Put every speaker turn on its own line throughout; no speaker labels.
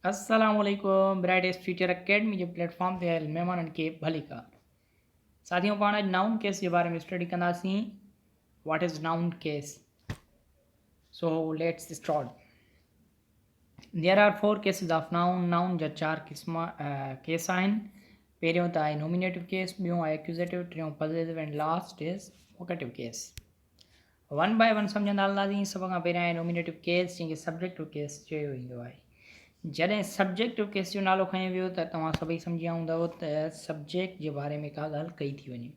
असलकुम brightest future academy जो platform ते आयल महिमाननि खे भलीकार। साथियों, पाण अॼु नाउन केस जे बारे में स्टडी कंदासीं। What is noun case? So let's start. There are 4 cases of noun. Noun जा 4 क़िस्म केस आहिनि। पहिरियों त आहे नॉमिनेटिव केस, ॿियों आहे एक्यूज़ेटिव, टियों positive and last is vocative case. One by one सम्झंदा हलंदासीं। सभ खां पहिरियां आहे नॉमिनेटिव केस, जंहिंखे सब्जेक्टिव केस चयो वेंदो आहे। जॾहिं सब्जेक्टिव केस जो नालो खयो वियो त तव्हां सभई सम्झी हूंदव त सब्जेक्ट जे बारे में का ॻाल्हि कई थी वञे।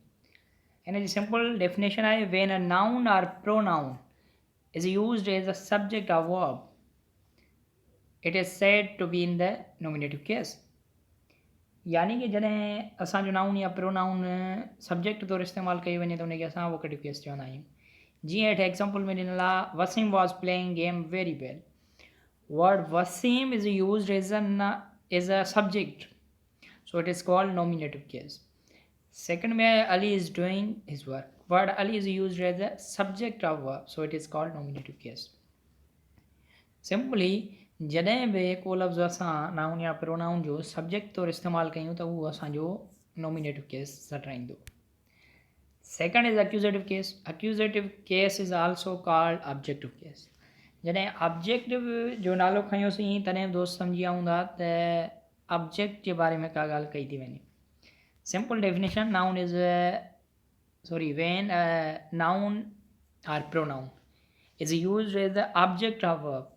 हिन जी सिंपल डेफिनेशन आहे, when a noun or pronoun is used as a subject of verb it is said to be in the nominative case. यानी कि जॾहिं असांजो नाउन या प्रोनाउन सब्जेक्ट तौरु इस्तेमालु कई वञे त उनखे असां वोकेटिव केस चवंदा आहियूं। जीअं हेठि एग्ज़ाम्पल में ॾिनल आहे, Wasim was playing game very well. Word Wasim is used as a subject, so it is called nominative case. Second में Ali is doing his work. Word Ali is used as a subject of verb, so it is called nominative case. Simply, जॾहिं बि को लफ़्ज़ असां noun या pronoun जो subject तौरु इस्तेमालु कयूं त उहो असांजो नॉमिनेटिव केस सॾाईंदो। Second is accusative case. Accusative case is also called objective case. जॾहिं ऑब्जेक्टिव जो नालो खयोंसीं तॾहिं दोस्त सम्झी विया हूंदा त ऑब्जेक्ट जे बारे में का ॻाल्हि कई थी वञे। Simple definition, noun is when noun or pronoun is used as the object of verb.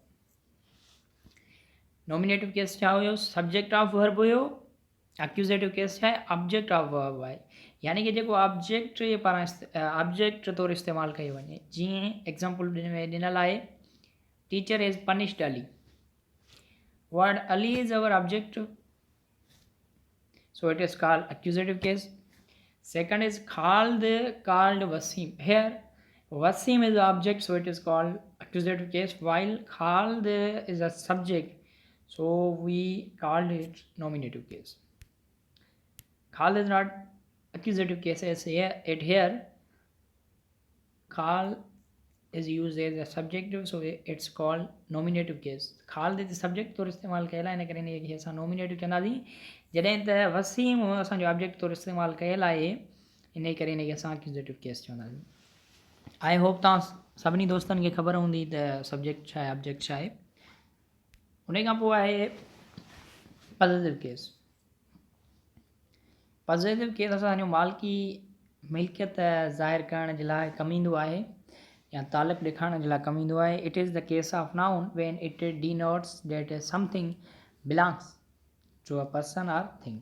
Nominative case छा हुयो? सब्जेक्ट ऑफ वर्ब हुयो। एक्यूज़ेटिव केस छा आहे? ऑब्जेक्ट ऑफ वर्ब आहे। यानी कि जेको ऑब्जेक्ट जे पारां ऑब्जेक्ट तौरु इस्तेमालु कयो वञे। जीअं एग्ज़ाम्पल में ॾिनल आहे, teacher is punished Ali. Word Ali is our object, so it is called accusative case. Second is called Wasim. Here Wasim is the object, so it is called accusative case, while called is a subject, so we called it nominative case. Called is not accusative case as here call is used as a subjective, so it's called nominative case. खाल जे subject तौरु इस्तेमालु कयल आहे, इन करे इनखे असां nominative चवंदासीं। जॾहिं त वसीम असांजो ऑब्जेक्ट तौरु इस्तेमालु कयल आहे, इन करे इनखे असां एक्यूज़ेटिव केस चवंदासीं। आई होप तव्हां सभिनी दोस्तनि खे ख़बर हूंदी त सब्जेक्ट छा आहे, ऑब्जेक्ट छा आहे। उन खां पोइ आहे पॉजिटिव केस। पॉजिटिव केस असांजो मालिकी मिल्कियत ज़ाहिर करण जे लाइ कमु ईंदो आहे या तालुक़ ॾेखारण जे लाइ कमु ईंदो आहे। It is the case of noun when it denotes that something belongs to a person or thing.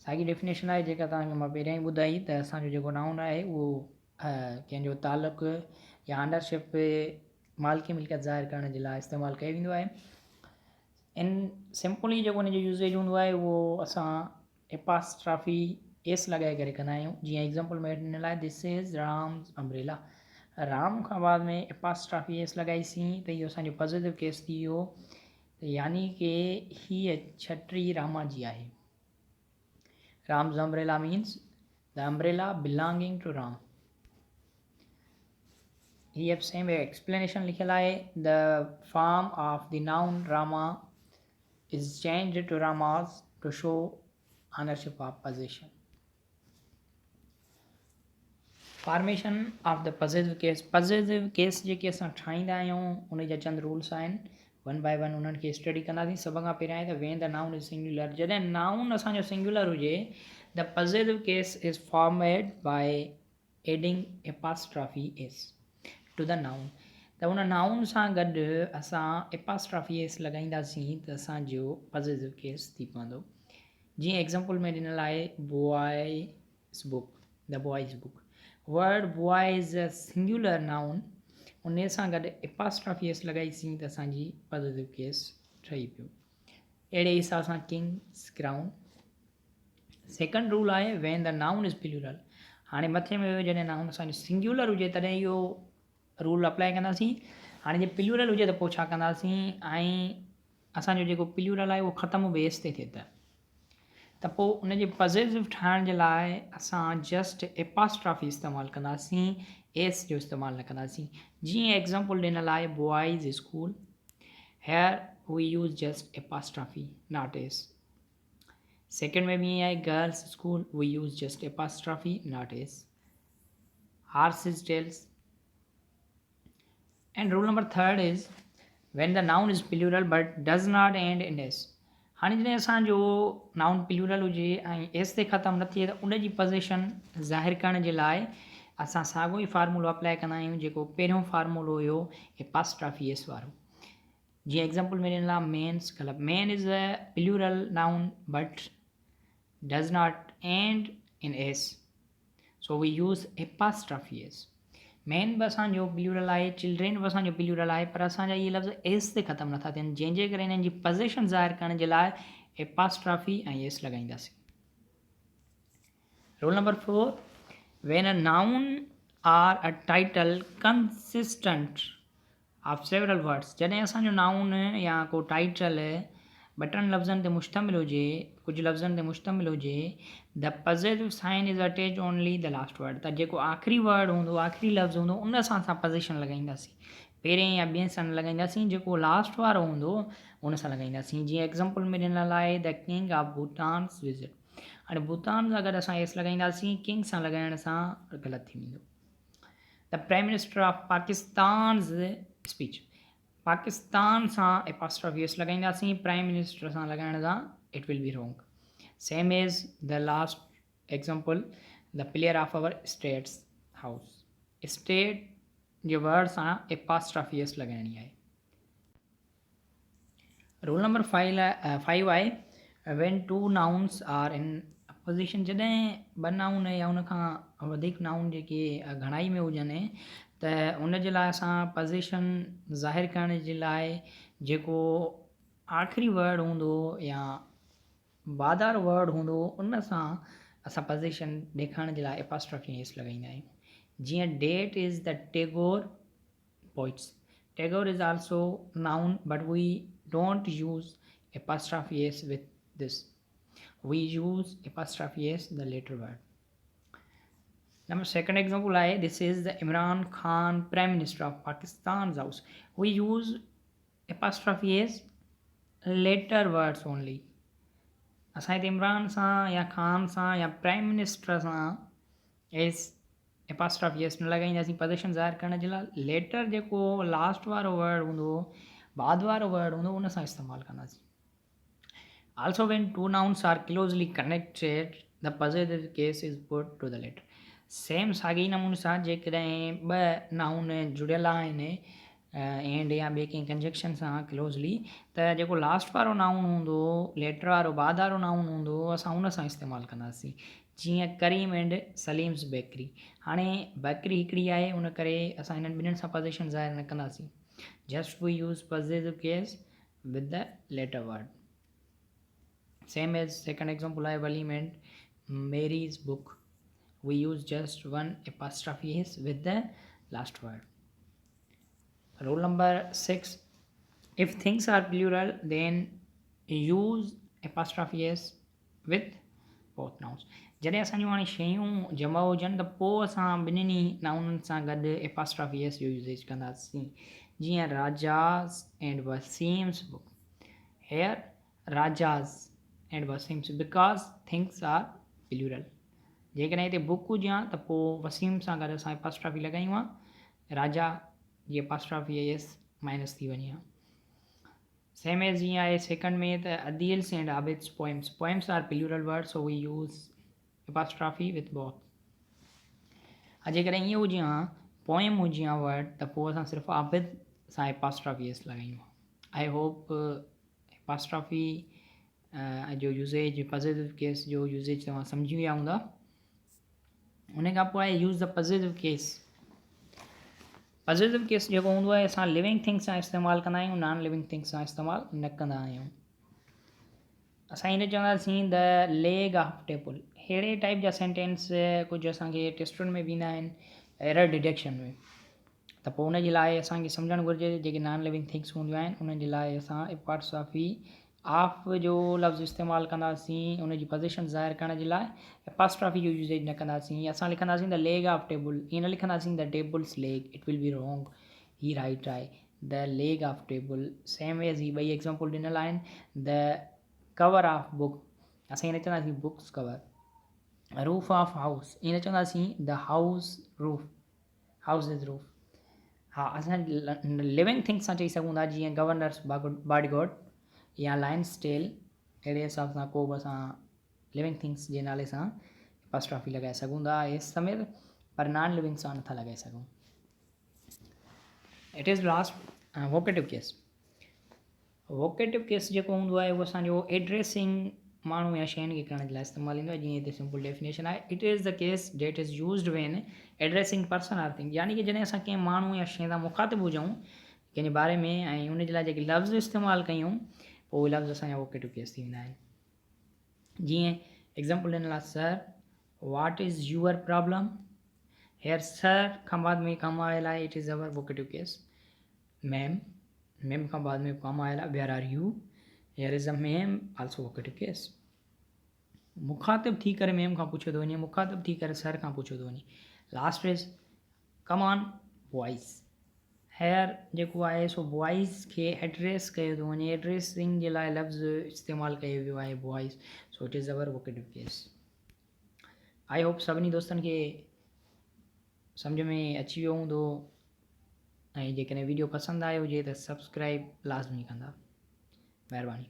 साॻी डेफिनेशन आहे जेका तव्हांखे मां पहिरियां ई ॿुधाई त असांजो जेको नाउन आहे उहो कंहिंजो तालुक़ या अंडरशिप मालिकी मिल्कियत ज़ाहिर करण जे लाइ इस्तेमालु कयो वेंदो आहे। इन सिंपली जेको हुनजो यूज़ेज हूंदो आहे उहो असां एपास्ट्राफी एस लॻाए करे कंदा आहियूं। जीअं एग्ज़ाम्पल में ॾिनल आहे, this is Ram's umbrella. Ram खां बाद में एपास्ट्राफी एस लॻाईसीं त इहो असांजो पॉजिटिव केस थी वियो, यानी कि हीअ छटी रामा जी आहे। Ram's umbrella means the umbrella belonging to Ram. हीअ सेम एक्सप्लेनेशन लिखियलु आहे, the form of the noun Rama is changed to Ramas to show ownership of possession. Formation of the possessive case. Possessive case जेके असां ठाहींदा आहियूं उन जा चंद रूल्स आहिनि। वन बाय वन उन्हनि खे स्टडी कंदासीं। सभ खां पहिरियां आहे त वेन द नाउन इज़ सिंगुलर। जॾहिं नाउन असांजो सिंगुलर हुजे, the possessive case is formed by adding apostrophe s to the noun. त उन नाउन सां गॾु असां एपास्ट्राफी एस लॻाईंदासीं त असांजो पॉजिटिव केस थी पवंदो। जीअं एग्ज़ाम्पल में ॾिनल आहे, boys book, the boys book. Word boy is a singular noun, उन सां गॾु एपास्ट्राफी एस लॻाईसीं त असांजी पॉजिटिव केस ठही पियो। अहिड़े हिसाब सां किंग्स क्राउन। सेकंड रूल आहे, वेन द नाउन इज़ प्लूरल। हाणे मथे में जॾहिं नाउन असांजो सिंगुलर हुजे तॾहिं इहो रूल अप्लाई कंदासीं। हाणे जे प्लूरल हुजे त पोइ छा कंदासीं, ऐं असांजो जेको प्लूरल आहे उहो ख़तमु बेस ते थिए त पोइ उनजे पॉजिटिव ठाहिण जे लाइ असां जस्ट एपास्ट्राफी इस्तेमालु कंदासीं, एस जो इस्तेमालु न कंदासीं। जीअं एग्ज़ाम्पल ॾिनल आहे, boys school. Here we use just apostrophe, not s. Second में भी है girls school, we use just apostrophe, not s. Horses tails. And rule number third is when the noun is plural but does not end in s. हाणे जॾहिं असांजो noun plural हुजे ऐं S ते ख़तमु न थिए त उन जी पोज़ीशन ज़ाहिर करण जे लाइ असां साॻियो ई फार्मूलो अप्लाई कंदा आहियूं जेको पहिरियों फार्मूलो हुयो एपास्ट्राफी एस वारो. जीअं एग्ज़ाम्पल में ॾिनल आहे men's club. Man is a plural noun but does not end in S, so we use apostrophe S. Man बि असांजो प्लूरल आहे, चिल्ड्रेन बि असांजो प्लूरल आहे, पर असांजा इहे लफ़्ज़ एस ते ख़तमु नथा थियनि, जंहिंजे करे हिननि जी पोज़ीशन ज़ाहिर करण जे लाइ एपास्ट्राफी ऐं एस लॻाईंदासीं. Rule number 4, when a noun or a title consistent of several words. जॾहिं असांजो नाउन या को टाइटल ॿ टनि लफ़्ज़नि ते मुश्तमिल हुजे, कुझु लफ़्ज़नि ते मुश्तमिल हुजे, the positive sign is attach only the last word. त जेको आख़िरी वर्ड हूंदो, आख़िरी लफ़्ज़ हूंदो, उन सां असां पोज़ीशन लॻाईंदासीं. पहिरें या ॿिए सां न लॻाईंदासीं, जेको लास्ट वारो हूंदो उन सां लॻाईंदासीं. जीअं एग्ज़ाम्पल में ॾिनल आहे the king of Bhutan's visit. हाणे भूटान सां गॾु असां एस लॻाईंदासीं, किंग सां लॻाइण सां ग़लति थी वेंदो. The prime minister of Pakistan speech. Pakistan सां एपास्ट्रॉफी एस लॻाईंदासीं, प्राइम मिनिस्टर सां लॻाइण सां it will be wrong. Same as the last example the player of our states house. State जे वर्ड सां एपास्ट्रॉफी एस लॻाइणी आहे. रूल नंबर 5 आहे when two nouns are in opposition. जॾहिं ॿ नाउन या उन खां वधीक नाउन जेके घणाई में हुजनि त उन जे लाइ असां पोज़ीशन ज़ाहिर करण जे लाइ जेको आख़िरी वर्ड हूंदो या वाधारो वर्ड हूंदो उन सां असां पोज़ीशन ॾेखारण जे लाइ एपास्ट्रॉफी एस लॻाईंदा आहियूं. जीअं that is the Tagore poets. Tagore is also noun but we don't use apostrophe s with this. We use apostrophe s the later word. Number second example is this is the Imran Khan Prime Minister of Pakistan's house. We use apostrophe s later words only. असां हिते इमरान सां या खान सां या prime minister सां S एपास्ट्रॉफी S न लॻाईंदासीं position ज़ाहिर करण जे लाइ. लेटर जेको लास्ट वारो वर्ड हूंदो, बाद वारो वर्ड हूंदो, उन सां इस्तेमालु कंदासीं. Also when two nouns are closely connected, the possessive case is put to the later. Same साॻी नमूने सां जेकॾहिं ॿ नाउन जुड़ियल आहिनि एंड या ॿिए कंहिं कंजक्शन सां क्लोज़ली, त जेको लास्ट वारो नाउन हूंदो, लेटर वारो बाद वारो नाउन हूंदो, असां उन सां इस्तेमालु कंदासीं. जीअं करीम एंड सलीम्स बेकरी. हाणे बेकरी हिकिड़ी आहे, उन करे असां हिननि ॿिन्हिनि सां पोज़ीशन ज़ाहिर न कंदासीं. Just we use possessive case with the later word. Same as second example I Walim and Mary's book. We use just one apostrophe s with the last word. Rule number 6, if things are plural then use apostrophe s with both nouns. जॾहिं असांजूं हाणे शयूं जमा हुजनि त पोइ असां ॿिन्हिनि नाउननि सां गॾु एपास्ट्रॉफी एस जो यूज़ेज कंदासीं. जीअं Raja's and Waseem's book. Here Raja's and Waseem's because things are plural. जेकॾहिं हिते बुक हुजे हा त पोइ वसीम सां गॾु असां एपास्ट्रॉफी लॻायूं आहे, राजा जी एपास्ट्रॉफी एस माइनस थी वञे हा. सेम एज जीअं आहे सेकंड में त Adeel's and Abid's poems. Poems are plural word, so we use apostrophe with both. जेकॾहिं ईअं हुजे हा पोइम हुजे हा वर्ड त पोइ असां सिर्फ़ु आबिद सां एपास्ट्रॉफी एस लॻायूं. आई होप एपास्ट्रॉफी जो यूज़ेज पोज़ेसिव केस जो यूज़ेज तव्हां सम्झी विया हूंदा. उन खां पोइ आहे यूज़ द पोज़ेसिव केस. पोज़ेसिव केस जेको हूंदो आहे असां लिविंग थिंग्स सां इस्तेमालु कंदा आहियूं, नॉन लिविंग थिंग्स सां इस्तेमालु न कंदा आहियूं. असां हीअं चवंदासीं द लेग ऑफ टेबल. अहिड़े टाइप जा सेंटेंस कुझु असांखे टेस्टुनि में बि ईंदा आहिनि, एरर डिटेक्शन में. त पोइ उन जे लाइ असांखे सम्झणु घुरिजे जेके नॉन लिविंग थिंग्स हूंदियूं आहिनि उन जे लाइ असां एपास्ट्रॉफी ऑफ जो लफ़्ज़ इस्तेमालु कंदासीं. उन जी पोज़ीशन ज़ाहिर करण जे लाइ एपास्ट्रॉफी जो यूज़ेज न कंदासीं. असां लिखंदासीं द लेग ऑफ टेबल, ईअं न लिखंदासीं the table's leg, it will be wrong. ही राइट आहे. The leg of table, same as ही ॿई एग्ज़ाम्पल ॾिनल आहिनि. द कवर ऑफ बुक, असां हीअं न चवंदासीं books cover. Roof of house, ईअं न चवंदासीं the house roof, house is roof. हा, असां लिविंग थिंग्स सां चई सघूं था, जीअं गवर्नर्स बॉडीगार्ड या लायन्स टेल. अहिड़े हिसाब सां को बि असां लिविंग थिंग्स जे नाले सां अपॉस्ट्रॉफी लॻाए सघूं था एस समेत, पर नॉन लिविंग सां नथा लॻाए सघूं. It is last vocative case. Vocative case जेको हूंदो आहे उहो असांजो एड्रेसिंग माण्हू या शयुनि खे करण जे लाइ इस्तेमालु ईंदो आहे. जीअं हिते सिंपल डेफिनेशन आहे, it is the case that is used when addressing person or thing. यानी कि जॾहिं असां कंहिं माण्हू या शइ सां मुखातिबु हुजऊं कंहिंजे बारे में ऐं उनजे लाइ जेके लफ़्ज़ इस्तेमालु कयूं, पोइ उहे लफ़्ज़ असांजा वोकेटिव केस थी वेंदा आहिनि. जीअं एग्ज़ाम्पल ॾिनल आहे, sir what is your problem. Here sir खां बाद में कमु आयल आहे, it is our vocative case. Ma'am, ma'am खां बाद में कमु आयल आहे, where are you. Here is a ma'am, also vocative case. मुखातिब थी करे मैम खां पुछियो थो वञे, मुखातिब थी करे सर खां पुछियो थो वञे. Last is come on voice. Here जेको आहे सो वॉइस खे एड्रेस कयो थो वञे, एड्रेसिंग जे लाइ लफ़्ज़ इस्तेमालु कयो वियो आहे voice. So it is our vocative case. I hope सभिनी दोस्तनि खे सम्झ में अची वियो हूंदो. ऐं जेकॾहिं वीडियो पसंदि आयो हुजे त सब्सक्राइब लाज़मी कंदा. महिरबानी.